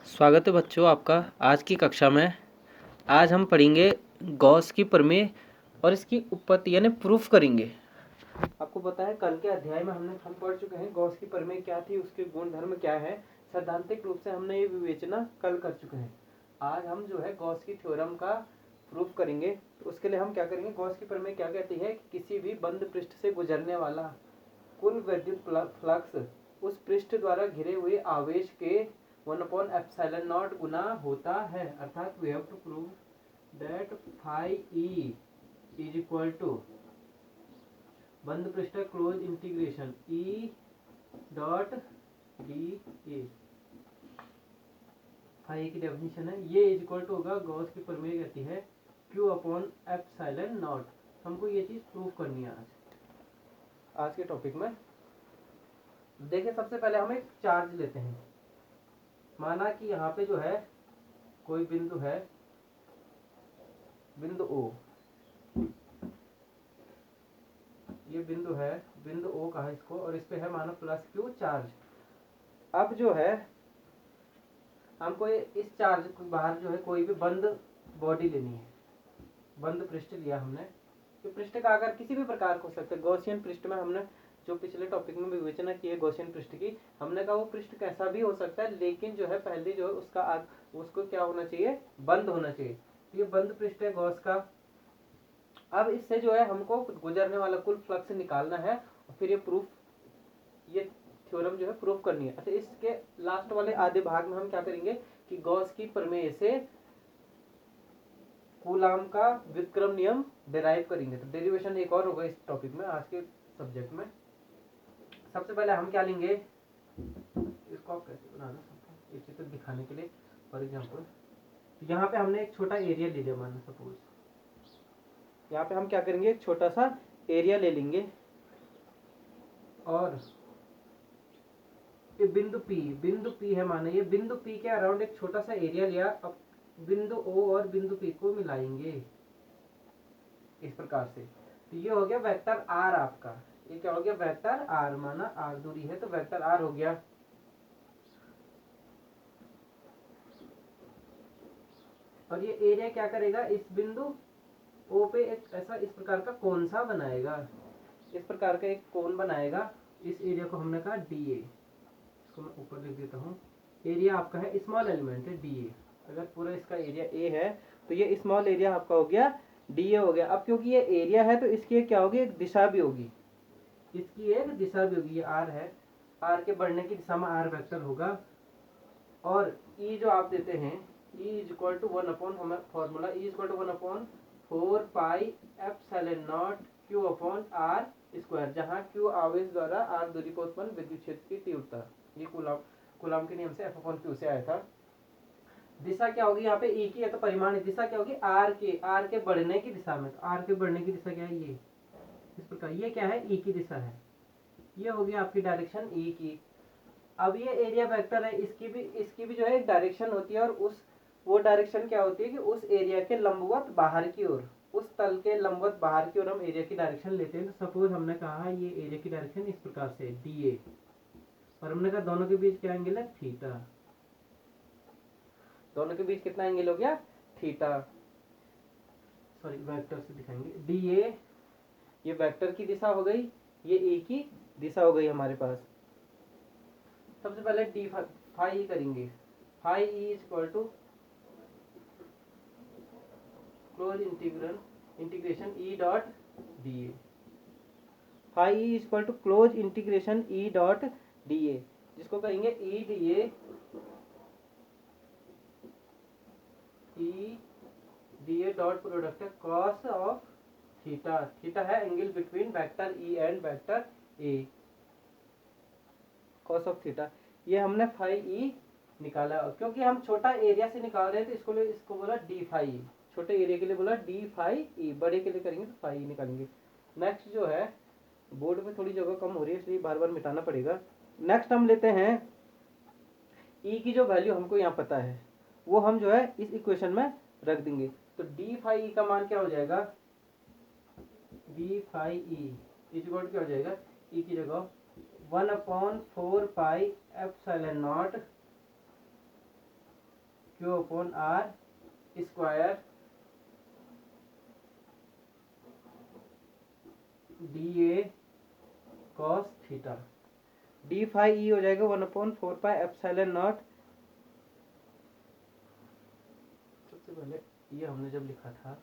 स्वागत है बच्चों आपका आज की कक्षा में। आज हम पढ़ेंगे गॉस की प्रमेय और इसकी उत्पत्ति यानी प्रूफ करेंगे। आपको पता है कल के अध्याय में हम पढ़ चुके हैं गॉस की प्रमेय क्या थी, उसके गुणधर्म क्या है। सैद्धांतिक रूप से हमने ये विवेचना कल कर चुके हैं। आज हम जो है गॉस की थ्योरम का प्रूफ करेंगे। तो उसके लिए हम क्या करेंगे, गॉस की प्रमेय क्या कहती है कि किसी भी बंद पृष्ठ से गुजरने वाला कुल विद्युत फ्लक्स उस पृष्ठ द्वारा घिरे हुए आवेश के 1/ε0 गुना होता है। अर्थात we have to prove that phi E is equal to बंद पृष्ठ close integration E dot D A. Phi की डेफिनेशन है ये इज इक्वल टू होगा, गॉस की प्रमेय कहती है Q/ε0। हमको ये चीज प्रूव करनी है आज के टॉपिक में। देखिए सबसे पहले हम एक चार्ज लेते हैं। माना कि यहाँ पे जो है कोई बिंदु है, बिंदु O। ये बिंदु है, बिंदु O का है इसको, और इस पे है माना +Q चार्ज। अब जो है हमको इस चार्ज के बाहर जो है कोई भी बंद बॉडी लेनी है, बंद पृष्ठ लिया हमने। तो पृष्ठ का आकार किसी भी प्रकार का हो सकता है। गॉसियन पृष्ठ में हमने जो पिछले टॉपिक में विवेचना की है गॉसियन पृष्ठ की, हमने कहा वो पृष्ठ कैसा भी हो सकता है, लेकिन जो है पहले जो है उसको क्या होना चाहिए, बंद होना चाहिए। तो ये बंद पृष्ठ है गॉस का। अब इससे जो है हमको गुजरने वाला कुल फ्लक्स निकालना है और फिर ये थ्योरम जो है प्रूफ करनी है। अच्छा, इसके लास्ट वाले आधे भाग में हम क्या करेंगे कि गॉस की प्रमेय से कूलाम का व्युत्क्रम नियम डिराइव करेंगे। तो डेरिवेशन एक और होगा इस टॉपिक में, आज के सब्जेक्ट में। सबसे पहले हम क्या लेंगे, इसको आप कैसे बनाना ये चित्र दिखाने के लिए। फॉर एग्जाम्पल यहाँ पे हमने एक छोटा एरिया ले लिया, माना सपोज यहाँ पे हम क्या करेंगे, एक छोटा सा एरिया ले लेंगे और ये बिंदु P है, माना ये बिंदु P के अराउंड एक छोटा सा एरिया लिया। अब बिंदु O और बिंदु P को मिलाएंगे इस प्रकार से। तो ये हो गया वेक्टर R आपका। ये क्या हो गया, वेक्टर R। माना R दूरी है तो वेक्टर R हो गया। और ये एरिया क्या करेगा, इस बिंदु O पे एक ऐसा इस प्रकार का कोन सा बनाएगा, इस प्रकार का एक कोन बनाएगा। इस एरिया को हमने कहा DA। इसको मैं ऊपर लिख देता हूँ। एरिया आपका है, स्मॉल एलिमेंट है DA। अगर पूरा इसका एरिया A है तो ये स्मॉल एरिया आपका हो गया DA हो गया। अब क्योंकि ये एरिया है तो इसकी क्या होगी, एक दिशा भी होगी, इसकी एक दिशा भी होगी। ये R है, R के बढ़ने की दिशा में R वेक्टर होगा। और E जो आप देते हैं, E इज इक्वल टू 1/, हमारा formula E is equal to 1/4πε0 Q/R square, जहाँ Q आवेश द्वारा R दूरी को उत्पन्न विद्युत क्षेत्र की तीव्रता। ये कूलाम के नियम से F/Q से आया था। दिशा क्या होगी यहाँ पे, E की है तो परिमाण दिशा क्या होगी, R के बढ़ने की दिशा में। तो R के बढ़ने की दिशा क्या है, ये इस प्रकार। ये क्या है, E की दिशा है। ये होगी आपकी डायरेक्शन E की। अब ये एरिया वेक्टर है, इसकी भी जो है एक डायरेक्शन होती है, और वो डायरेक्शन क्या होती है कि उस एरिया के लंबवत बाहर की ओर, उस तल के लंबवत बाहर की ओर हम एरिया की डायरेक्शन लेते हैं। तो सपोज हमने कहा ये एरिया की डायरेक्शन इस प्रकार से DA, और हमने कहा दोनों के बीच क्या एंगल है, थीटा। दोनों के बीच कितना एंगल हो गया, थीटा। सॉरी, वेक्टर से दिखाएंगे। DA ये वेक्टर की दिशा हो गई, ये A की दिशा हो गई हमारे पास। सबसे पहले डी फाई करेंगे। Phi E is equal to close integration E dot D A. Phi E is equal to close integration E dot D A, जिसको कहेंगे E D A dot product है कॉस ऑफ थीटा। थीटा है angle between vector E and vector A, cos of theta. ये हमने phi E निकाला। क्योंकि हम छोटा एरिया से निकाल रहे हैं तो इसको बोला डी फाई। छोटे एरिया के लिए बोला डी फाई ई, बड़े के लिए करेंगे तो फाई ई निकालेंगे। नेक्स्ट जो है, बोर्ड में थोड़ी जगह कम हो रही है इसलिए बार बार मिटाना पड़ेगा। नेक्स्ट हम लेते हैं ई की जो वैल्यू हमको यहाँ पता है वो हम जो है इस इक्वेशन में रख देंगे। तो डी फाई ई का मान क्या हो जाएगा, D phi E is equal क्या हो जाएगा, ई की जगह 1/4πε0 Q upon R square D A cos theta. D phi E हो जाएगा 1/4 पाई एप्सिलॉन नॉट। सबसे पहले ये हमने जब लिखा था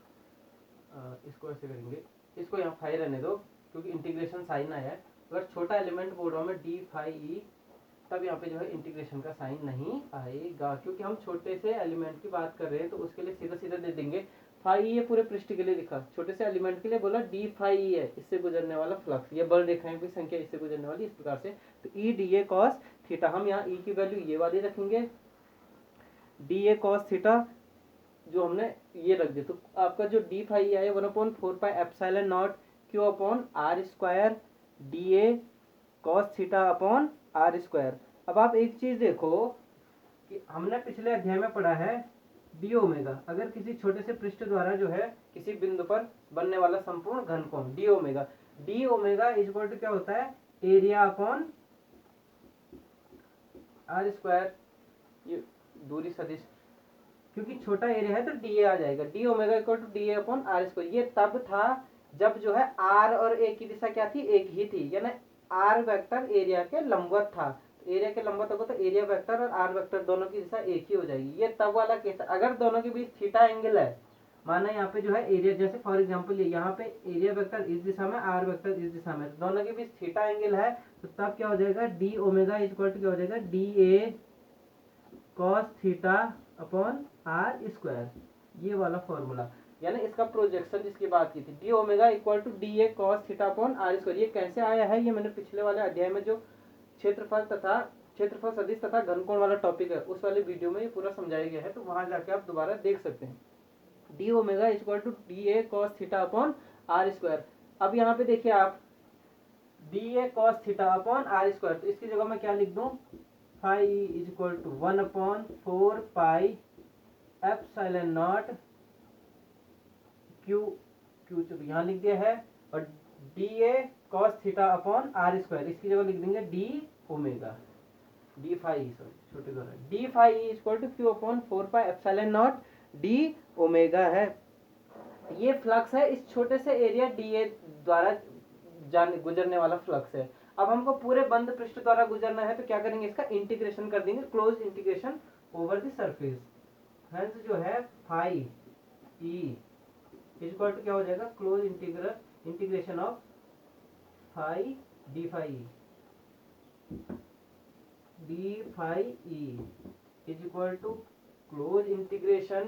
इसको ऐसे करेंगे, इसको यहाँ फाई रहने दो क्योंकि इंटीग्रेशन साइन आया है। अगर छोटा एलिमेंट बोल रहा हूँ मैं डी फाई ई, तब यहाँ पे जो है इंटीग्रेशन का साइन नहीं आएगा, क्योंकि हम छोटे से एलिमेंट की बात कर रहे हैं। तो उसके लिए सीधा सीधा दे देंगे फाई ई है, पूरे पृष्ठ के लिए लिखा, छोटे से एलिमेंट के लिए बोला डी फाई ई है, इससे गुजरने वाला फ्लक्स, ये बल रेखाएं की संख्या इससे गुजरने वाली, इस प्रकार से। तो ई डी ए कॉस थीटा, हम यहाँ ई की वैल्यू ये वाली रखेंगे, डी ए कॉस थीटा जो हमने ये रख दिया। तो आपका जो डी फाई आया 1/4 pi epsilon naught Q upon R square D A cos theta upon R square. अब आप एक चीज देखो कि हमने पिछले अध्याय में पढ़ा है डी ओमेगा, अगर किसी छोटे से पृष्ठ द्वारा जो है किसी बिंदु पर बनने वाला संपूर्ण घनकोण D omega, D omega equal to क्या होता है, एरिया अपॉन आर स्क्वायर, ये दूरी सदिश, क्योंकि छोटा एरिया है तो डी ए आ जाएगा, D omega equal to D A upon R square. ये तब था जब जो है आर और ए की दिशा क्या थी, एक ही थी, यानी आर वेक्टर एरिया के लंबवत था। एरिया के लंबवत होगा तो एरिया वेक्टर और आर वेक्टर दोनों की दिशा एक ही हो जाएगी। ये तब वाला केस है अगर दोनों के बीच थीटा एंगल है, माना यहाँ पे जो है एरिया, जैसे फॉर एग्जांपल यहाँ पे एरिया वेक्टर इस दिशा में, आर वेक्टर इस दिशा में, दोनों के बीच थीटा एंगल है, तो तब क्या हो जाएगा, डी ओमेगा इक्वल टू क्या हो जाएगा, D A cos theta upon R square, ये वाला फॉर्मूला, यानी इसका प्रोजेक्शन जिसकी बात की थी, D omega equal to D A cos theta upon R square. ये कैसे आया है, ये मैंने पिछले वाले अध्याय में जो क्षेत्रफल सदिश तथा घनकोण वाला टॉपिक है उस वाले वीडियो में ये पूरा समझाया गया है, तो वहां जाके आप दोबारा देख सकते हैं। D omega equal to D A cos theta upon R square. अब यहाँ पे देखिए आप D A cos theta upon R square, तो इसकी जगह मैं क्या लिख दूं, phi is equal to 1/4 pi epsilon naught Q, तो यहाँ लिख दिया है, और D A cos theta upon R square, इसकी जगह लिख देंगे D omega, D phi, sorry छोटे द्वारा, D phi is equal to Q upon 4 pi epsilon naught D omega है। ये फ्लक्स है इस छोटे से एरिया डी ए द्वारा गुजरने वाला फ्लक्स है। अब हमको पूरे बंद पृष्ठ द्वारा गुजरना है, तो क्या करेंगे, इसका इंटीग्रेशन कर देंगे, close integration over the surface. Hence जो है फाई ई इक्वल टू क्या हो जाएगा, close integration of phi D phi E is equal to close integration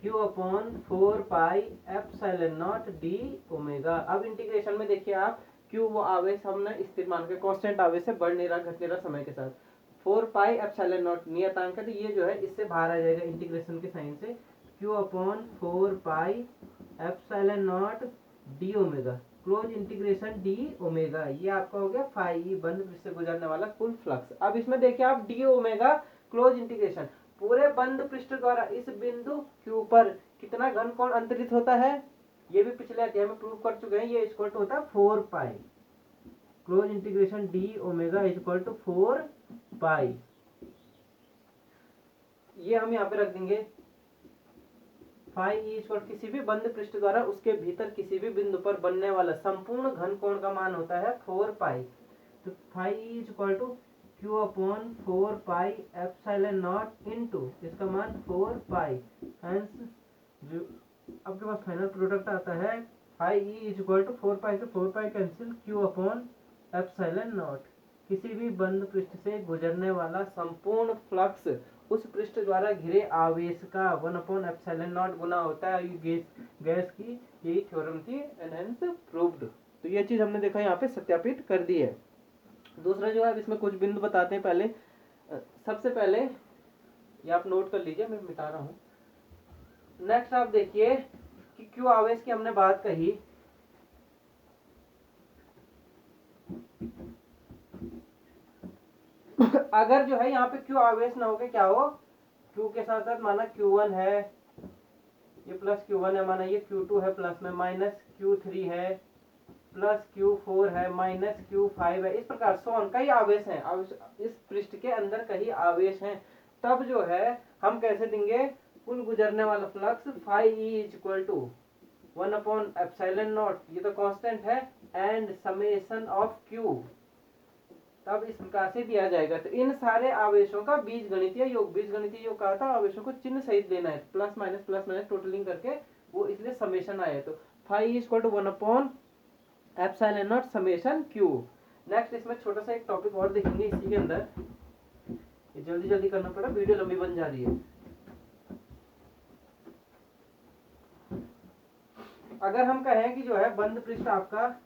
Q upon 4 pi epsilon naught D omega. अब इंटीग्रेशन में देखिए आप, क्यू वो आवेश हमने स्थिर मान के, कांस्टेंट आवेश से बढ़ नहीं रहा घट नहीं रहा समय के साथ, 4 पाई एप्सिलॉन नॉट नियतांक है, तो ये जो है इससे बाहर आ जाएगा इंटीग्रेशन के साइन से, Q upon 4 pi epsilon naught D omega, close integration D omega, ये आपका हो गया फाई बंद पृष्ठ से गुजरने वाला कुल फ्लक्स। अब इसमें देखिए आप डी ओमेगा क्लोज इंटीग्रेशन, पूरे बंद पृष्ठ द्वारा इस बिंदु क्यू पर कितना घनकोण अंतरित होता है, ये भी पिछले अध्याय में प्रूव कर चुके हैं, ये इक्वल टू होता है 4 pi, close integration D omega equal to 4 pi, ये हम यहाँ पे रख देंगे, फाई इक्वल किसी भी बंद पृष्ठ द्वारा उसके भीतर किसी भी बिंदु पर बनने वाला संपूर्ण घनकोण का मान होता है 4 पाई, तो phi equal to Q upon 4 pi epsilon naught into इसका मान 4 पाई, हेंस जो आपके पास फाइनल प्रोडक्ट आता है फाई इज इक्वल टू 4 पाई से 4 pi cancel, Q upon epsilon not, किसी भी बंद पृष्ठ से गुजरने वाला संपूर्ण फ्लक्स उस पृष्ठ द्वारा घिरे आवेश का 1 एप्सिलॉन नॉट गुना होता है गैस की, यही थ्योरम थी एंड हेंस प्रूव्ड। तो ये चीज हमने देखा यहाँ पे सत्यापित कर दी है। दूसरा जो है इसमें कुछ बिंदु बताते हैं। पहले सबसे पहले ये आप नोट कर लीजिए, मैं मिटा रहा हूँ। नेक्स्ट आप देखिए कि क्यू आवेश की हमने बात कही, अगर जो है यहाँ पे क्यू आवेश ना होके क्या हो, क्यू के साथ साथ माना Q1 है, ये प्लस Q1 है, माना ये Q2 है, प्लस में माइनस Q3 है, प्लस Q4 है, माइनस Q5 है, इस प्रकार सोन कई आवेश हैं, इस पृष्ठ के अंदर कई आवेश हैं। तब जो है हम कैसे देंगे, कुल गुजरने वाला flux phi E is equal to 1/ε0, ये तो कांस्टेंट है, एंड समेशन ऑफ क्यू, तब इस प्रकार से दिया जाएगा। तो इन सारे आवेशों का बीजगणितीय योग, बीजगणितीय योग कहा था आवेशों को चिन्ह सहित लेना है, प्लस माइनस टोटलिंग करके वो इसलिए समेशन आया। तो phi is equal to 1/ε0 summation Q. Next इसमें छोटा सा एक टॉपिक और देखेंगे इसी के अंदर, ये जल्दी जल्दी करना पड़ा, वीडियो लंबी बन जा रही है। अगर हम कहें कि जो है बंद पृष्ठ आपका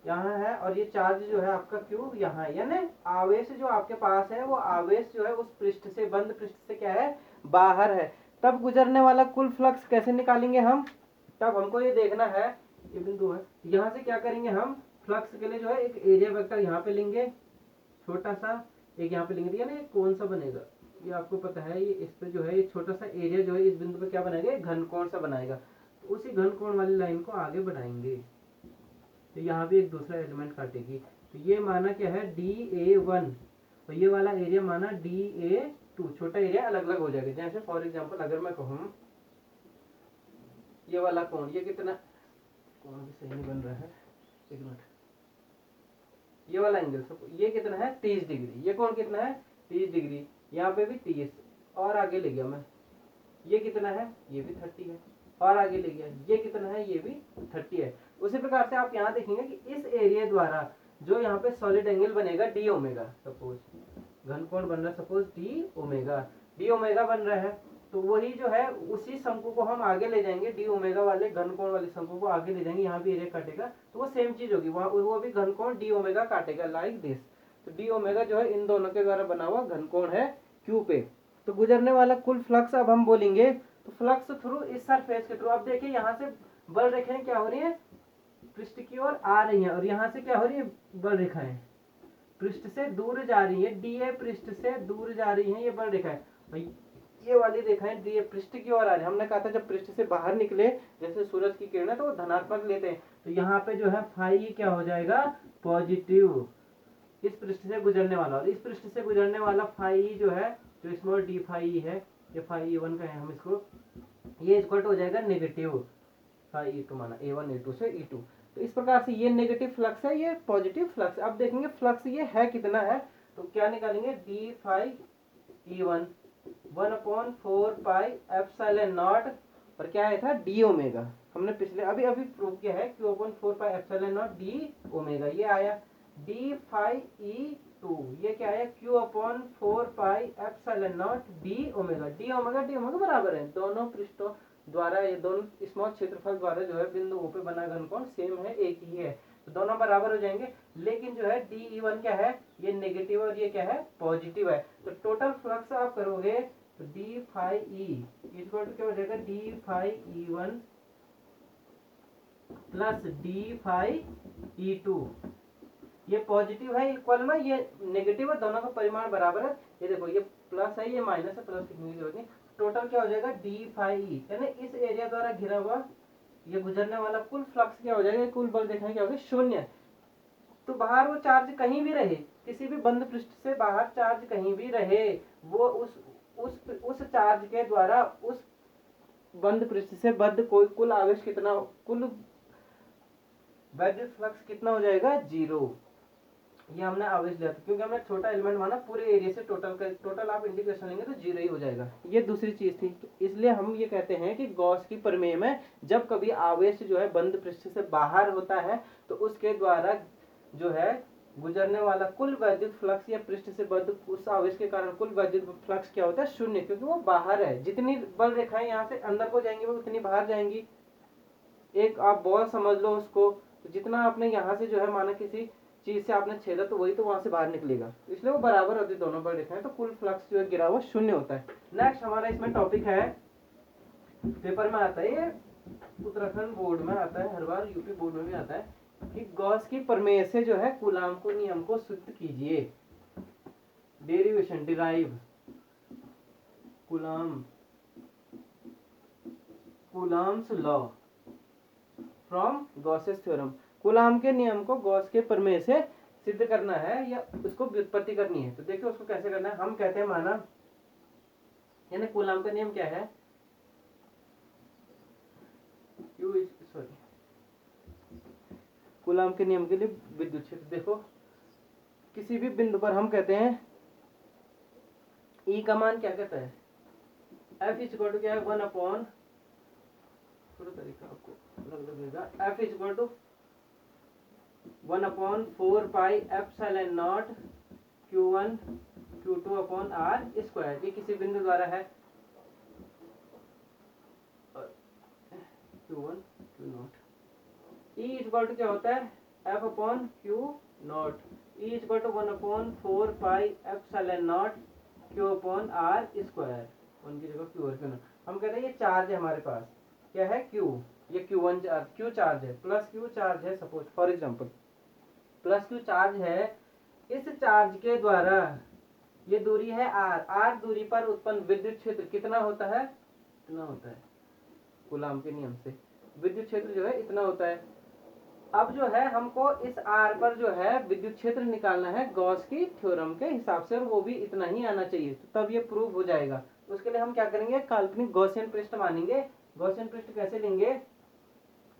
यहाँ है और ये चार्ज जो है आपका क्यू यहाँ है, यानी आवेश जो आपके पास है वो आवेश जो है उस पृष्ठ से, बंद पृष्ठ से क्या है, बाहर है, तब गुजरने वाला कुल फ्लक्स कैसे निकालेंगे हम, तब हमको ये देखना है, ये बिंदु है, यहाँ से क्या करेंगे हम, फ्लक्स के लिए जो है एक एरिया वेक्टर यहाँ पे लेंगे, छोटा सा एक यहाँ पे लेंगे, यानी कौन सा बनेगा ये आपको पता है, ये इस पे जो है ये छोटा सा एरिया जो है इस बिंदु पे क्या बनाएगा, घनकोण सा बनाएगा, तो उसी घनकोण वाली लाइन को आगे बढ़ाएंगे, तो यहाँ भी एक दूसरा एलिमेंट काटेगी, तो ये माना क्या है DA1 और ये वाला एरिया माना DA2, छोटा एरिया अलग अलग हो जाएगा। जैसे फॉर एग्जांपल अगर मैं कहूँ ये वाला कोण, ये कितना, कोण भी सही नहीं बन रहा है, एक मिनट, ये वाला एंगल ये कितना है 30 डिग्री, ये कोण कितना है 30 डिग्री, यहाँ पे भी 30 और आगे ले गया मैं, ये कितना है, ये भी 30 है और आगे ले गया, ये कितना है, ये भी 30 है। उसी प्रकार से आप यहाँ देखेंगे कि इस एरिया द्वारा जो यहाँ पे सॉलिड एंगल बनेगा डी ओमेगा, सपोज घनकोण बन रहा है, सपोज डी ओमेगा बन रहा है, तो वही जो है उसी शंकु को हम आगे ले जाएंगे, डी ओमेगा वाले घनकोण वाले शंकु को आगे ले जाएंगे, यहाँ भी एरिया काटेगा तो वो सेम चीज होगी, वहाँ वो भी घनकोण डी ओमेगा काटेगा लाइक दिस। तो डी ओमेगा जो है इन दोनों के द्वारा बना हुआ घनकोण है क्यू पे। तो गुजरने वाला कुल फ्लक्स अब हम बोलेंगे, तो फ्लक्स थ्रू इस सरफेस के थ्रू, अब देखिए यहाँ से बल रेखाएं क्या हो रही है, पृष्ठ की ओर आ रही है, और यहाँ से क्या हो रही है, बल रेखाएं पृष्ठ से दूर जा रही है, डीए पृष्ठ से दूर जा रही है, ये बल रेखाएं, ये वाली रेखाएं डीए पृष्ठ की ओर आ रही है। हमने कहा था जब पृष्ठ से बाहर निकले जैसे सूरज की किरणें तो वो धनात्मक लेते हैं, तो यहाँ पे जो है फाई क्या हो जाएगा, पॉजिटिव, इस पृष्ठ से गुजरने वाला, और इस पृष्ठ से गुजरने वाला फाई जो है, जो स्मॉल डी फाई है, ये फाई A1 का है, हम इसको ये इक्वल हो जाएगा नेगेटिव फाई E2 माना, A1 A2 से E2। तो इस प्रकार से ये नेगेटिव फ्लक्स है, ये पॉजिटिव फ्लक्स। अब देखेंगे फ्लक्स ये है कितना है, तो क्या निकालेंगे, D phi E1 1/4 pi epsilon naught, और क्या आया था डी ओमेगा, हमने पिछले अभी प्रूव किया है Q/4 पाई एप्सिलॉन नॉट डी ओमेगा, ये आया डी फाई E2, ये क्या है Q/4 पाई epsilon naught D omega, D omega बराबर है, दोनों पृष्ठों द्वारा, ये दोनों स्मॉल क्षेत्रफल द्वारा जो है बिंदुओं पे बना घनकोण सेम है, एक ही है, तो दोनों बराबर हो जाएंगे। लेकिन जो है DE1 क्या है, ये नेगेटिव और ये क्या है पॉजिटिव है, तो टोटल फ्लक्स आप करोगे तो D phi E equal to क्या हो जाएगा, D phi E1 plus D phi E2, ये पॉजिटिव है इक्वल में, ये नेगेटिव है, दोनों का परिमाण बराबर है, ये देखो ये प्लस है ये माइनस है, प्लस लिखने की जरूरत नहीं, टोटल क्या हो जाएगा डी फाई ई, यानी इस एरिया द्वारा घिरा हुआ ये गुजरने वाला कुल फ्लक्स क्या हो जाएगा, कुल बल देखने क्या होगा, शून्य। तो बाहर वो चार्ज कहीं भी रहे, किसी भी बंद पृष्ठ से बाहर चार्ज कहीं भी रहे, वो उस चार्ज के द्वारा उस बंद पृष्ठ से बद्ध कोई कुल आवेश कितना, कुल वैद्युत फ्लक्स कितना हो जाएगा, 0। ये हमने आवेश लिया था क्योंकि हमने छोटा एलिमेंट माना, पूरे एरिया से टोटल आप इंटीग्रेशन लेंगे तो 0 ही हो जाएगा। ये दूसरी चीज थी, तो इसलिए हम ये कहते हैं कि गॉस की प्रमेय में जब कभी आवेश जो है बंद पृष्ठ से बाहर होता है तो उसके द्वारा जो है गुजरने वाला कुल वैद्युत फ्लक्स या पृष्ठ से बद्ध उस आवेश के कारण कुल वैद्युत फ्लक्स क्या होता है, 0, क्योंकि वो बाहर है। जितनी बल रेखाएं यहाँ से अंदर को जाएंगी वो उतनी बाहर जाएंगी। एक आप बॉल समझ लो उसको, तो जितना आपने यहाँ से जो है माना किसी चीज से आपने छेदा तो वही तो वहां से बाहर निकलेगा, इसलिए वो बराबर होती दोनों बल रेखाएं, तो कुल फ्लक्स जो है गिरा हुआ 0 होता है। नेक्स्ट हमारा इसमें टॉपिक है, पेपर में आता है, ये उत्तराखंड बोर्ड में आता है, हर बार यूपी बोर्ड में भी आता है, कि गॉस की प्रमेय से जो है कूलाम को नियम को सिद्ध कीजिए, derivation derive coulombs law from Gauss's theorem, coulomb के नियम को गॉस के प्रमेय से सिद्ध करना है या उसको व्युत्पत्ति करनी है। तो देखिए उसको कैसे करना है, हम कहते हैं माना यानी कूलाम का नियम क्या है, कूलाम के नियम के लिए विद्युत क्षेत्र, देखो किसी भी बिंदु पर हम कहते हैं E का मान क्या कहता है, F इक्वल टू क्या है 1 अपॉन, थोड़ा तरीका आपको अलग लगेगा, F equal to 1 upon 4 pi epsilon naught Q1 Q2 upon R square, ये किसी बिंदु द्वारा है Q1 Q naught. E equal to क्या होता है F upon Q naught, E equal to 1 upon 4 pi epsilon naught Q upon R square, उनकी जगह Q और Q नॉट। हम कहते हैं ये चार्ज है हमारे पास, क्या है Q, ये Q1 चार्ज, Q चार्ज है, प्लस Q चार्ज है, suppose for example plus Q charge है, इस चार्ज के द्वारा ये दूरी है R, R दूरी पर उत्पन्न विद्युत क्षेत्र कितना होता है, इतना होता है, कूलाम के नियम से विद्युत क्षेत्र जो है इतना होता है। अब जो है हमको इस R पर जो है विद्युत क्षेत्र निकालना है गॉस की थ्योरम के हिसाब से, और वो भी इतना ही आना चाहिए, तो तब ये प्रूव हो जाएगा। उसके लिए हम क्या करेंगे, काल्पनिक गॉसियन पृष्ठ मानेंगे। गॉसियन पृष्ठ कैसे लेंगे,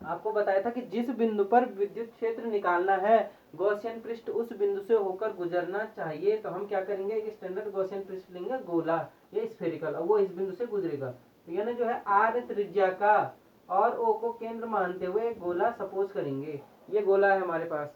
आपको बताया था कि जिस बिंदु पर विद्युत क्षेत्र निकालना है गॉसियन पृष्ठ उस बिंदु से होकर गुजरना चाहिए, तो हम क्या करेंगे, एक स्टैंडर्ड गॉसियन पृष्ठ लेंगे, गोला या स्फेरिकल, और वो इस बिंदु से गुजरेगा, तो यानी जो है R त्रिज्या का और O को केंद्र मानते हुए एक गोला सपोज करेंगे, ये गोला है हमारे पास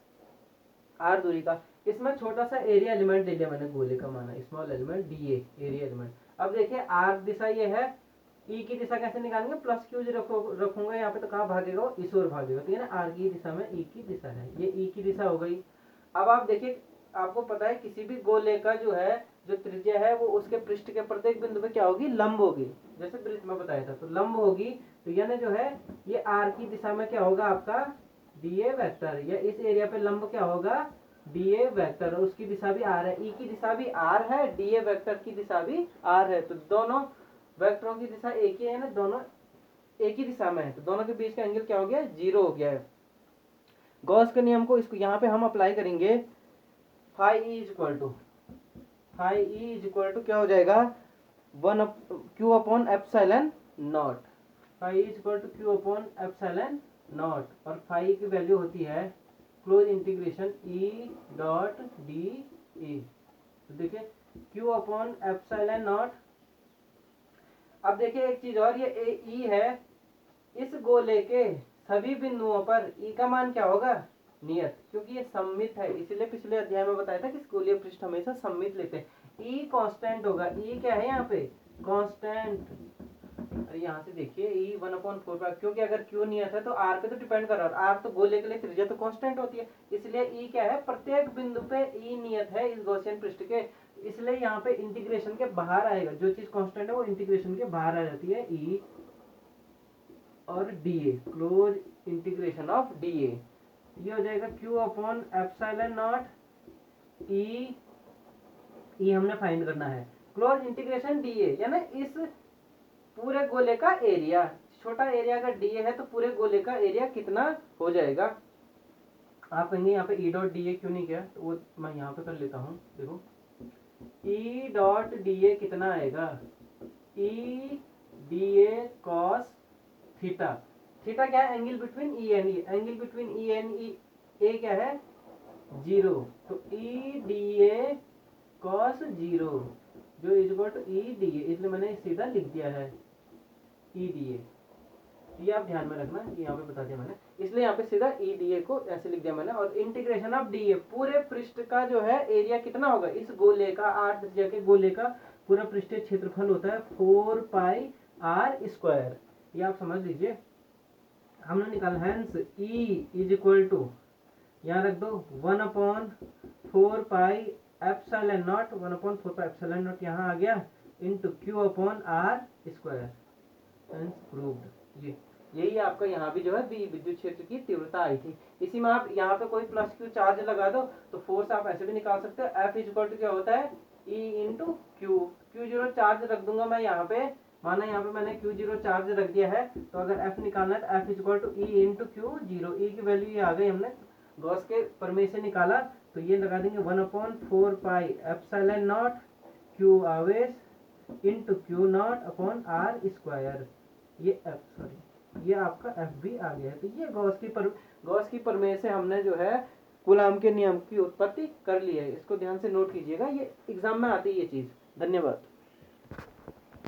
R दूरी का, इसमें छोटा सा एरिया एलिमेंट ले लिया मैंने, गोले का माना small element DA area element. अब देखिए R दिशा ये है, E की दिशा कैसे निकालेंगे, प्लस Q रखूंगा यहाँ पे, तो कहाँ भागेगा, इस ओर भागेगा, तो ये ना R की दिशा में E की दिशा है, ये E की दिशा हो गई। अब आप देखिए, आपको पता है किसी भी गोले का जो है जो त्रिज्या है वो उसके पृष्ठ के प्रत्येक बिंदु पे क्या होगी, लंब होगी, जैसे वृत्त में बताया था, तो लंब होगी, तो यानी जो है ये R की दिशा में क्या होगा आपका DA वेक्टर, या इस एरिया पे लंब क्या होगा DA वेक्टर, उसकी दिशा भी R है, E की दिशा भी R है, DA वेक्टर की दिशा भी R है, तो दोनों वेक्टरों की दिशा एक ही है ना, दोनों एक ही दिशा में है, तो दोनों के बीच का एंगल क्या हो गया, 0 हो गया है। गॉस के नियम को इसको यहाँ पे हम अप्लाई करेंगे, फाई ई इक्वल टू क्या हो जाएगा, 1 Q upon epsilon naught, phi equal to Q upon epsilon naught, और फाई की वैल्यू होती है close integration E dot D A, तो देखिए Q अपॉन एप्सिलॉन नॉट। अब देखिए एक चीज और, ये E है, इस गोले के सभी बिंदुओं पर E का मान क्या होगा, नियत, क्योंकि ये सममित है, इसलिए पिछले अध्याय में बताया था कि गोलीय पृष्ठ हमेशा सममित लेते हैं। E कांस्टेंट होगा, E क्या है यहाँ पे कांस्टेंट, अरे यहाँ से देखिए E 1/4, क्योंकि अगर Q नियत है तो R पे तो डिपेंड कर रहा है, R तो गोले के लिए त्रिज्या तो कांस्टेंट होती है, इसलिए E क्या है, प्रत्येक बिंदु पे E नियत है इस गॉसियन पृष्ठ के, इसलिए यहाँ पे इंटीग्रेशन के बाहर आएगा, जो चीज कांस्टेंट है वो इंटीग्रेशन के बाहर आ जाती है, E और DA close integration of DA, ये हो जाएगा Q upon epsilon not E हमने फाइंड करना है, क्लोज इंटीग्रेशन DA, यानी इस पूरे गोले का एरिया, छोटा एरिया अगर DA है तो पूरे गोले का एरिया कितना हो जाएगा। आप कहेंगे यहाँ पे E डॉट DA क्यों नहीं किया, तो वो मैं यहाँ पे कर लेता हूँ, देखो E डॉट DA कितना आएगा, E DA cos theta, theta क्या है, angle between E and E, angle between E and A क्या है 0, तो E DA cos 0 जो इक्वल टू E DA, इसलिए मैंने सीधा लिख दिया है E DA, ये आप ध्यान में रखना, यहाँ पे बता दिया मैंने, इसलिए यहाँ पे सीधा E DA को ऐसे लिख दिया मैंने, और इंटीग्रेशन ऑफ DA, पूरे पृष्ठ का जो है एरिया कितना होगा, इस गोले का R त्रिज्या के गोले का पूरा पृष्ठीय क्षेत्रफल होता है 4 पाई R स्क्वायर, ये आप समझ लीजिए, हमने निकाला hence E is equal to, यहाँ रख दो 1/4 pi epsilon naught, 1/4 pi epsilon naught यहाँ आ गया, into Q upon R square, hence proved. ये यही आपका यहाँ भी जो है विद्युत क्षेत्र की तीव्रता आई थी। इसी में आप यहाँ पे कोई प्लस Q चार्ज लगा दो तो फोर्स आप ऐसे भी निकाल सकते हो, F इज इक्वल टू क्या होता है E इंटू Q0 चार्ज रख दूंगा मैं यहाँ पे, माना यहाँ पे मैंने Q0 चार्ज रख दिया है, तो अगर F निकालना है तो F is equal to E into Q0, E की वैल्यू ये आ गई, हमने गॉस के प्रमेय से निकाला, तो ये लगा देंगे 1/4 पाई एप्सिलॉन नॉट Q आवेश into Q naught upon R square, ये ये आपका एफ भी आ गया है। तो ये गॉस की प्रमेय से हमने जो है कूलाम के नियम की उत्पत्ति कर ली है। इसको ध्यान से नोट कीजिएगा, ये एग्जाम में आती है ये चीज़। धन्यवाद।